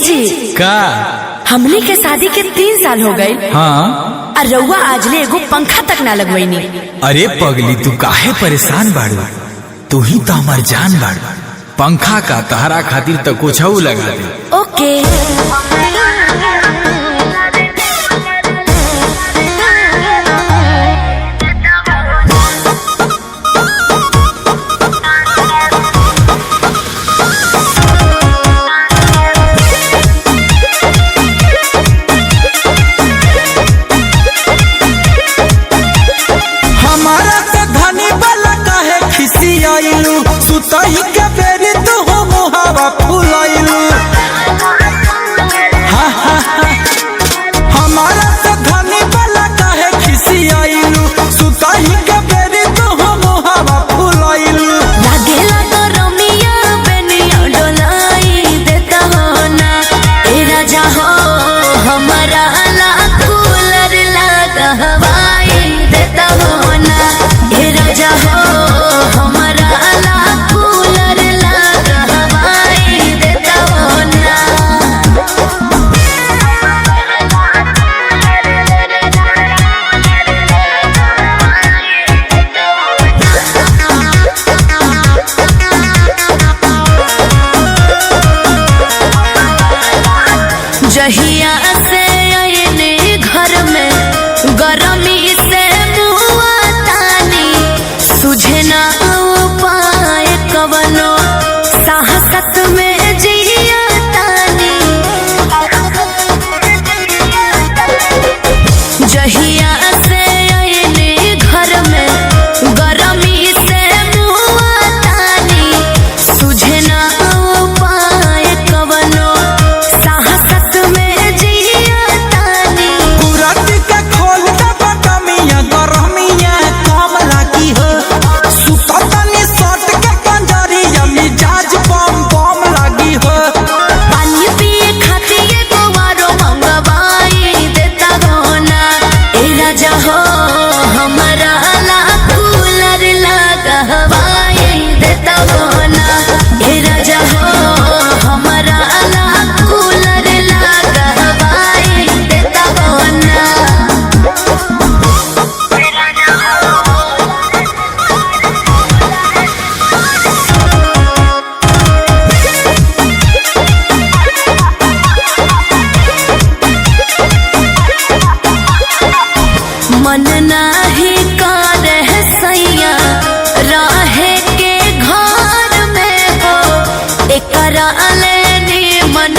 जी का हमने के शादी के 3 साल हो गए। हाँ और रउआ आजले एगो पंखा तक ना लगवैनी। अरे पगली तू काहे परेशान बाड़ू, तू ही तो हमार जान बाड़ू। पंखा का तहरा खातिर तो कुछ लगा दे। ओके सुतई के बेरी तू हो मुहावा फुलाइलू। हमारा से धनी वाला काहे खिसियाइलू। सुतई के बेरी तू हो मुहावा फुलाइलू। लागेला तो रमिया बेनिया डोलाई देता हो ना। ए राजा हो हमारा ला कूलर लगा हवाई देता हो ना। ए राजा हो हमारा ला कूलर लगा हवाई देता हो ना। जहिया से आईने घर में गरमी से मुआ तानी। सुझे ना उपाय कवनो साहसत में जिया तानी। जहिया से आईने घर में गरमी से मुआ तानी। सुझे ना उपाय कवनो साहसत में जिया तानी। कुराती के खोल दे बटमिया गरमिया कम लागी हो। सुततनी सट के पंजरिया मिजाज बम बम लागी हो। पानी पिए खातिर एगो आरो मंगवाई देता हो ना। ए राजा हो हमारा ला कूलर लगा हवाई देता हो ना। ए राजा हो हमारा ला कूलर लगा हवाई देता हो ना। मन नाही करे सैया रहे के घर में हो। एकरा ले मन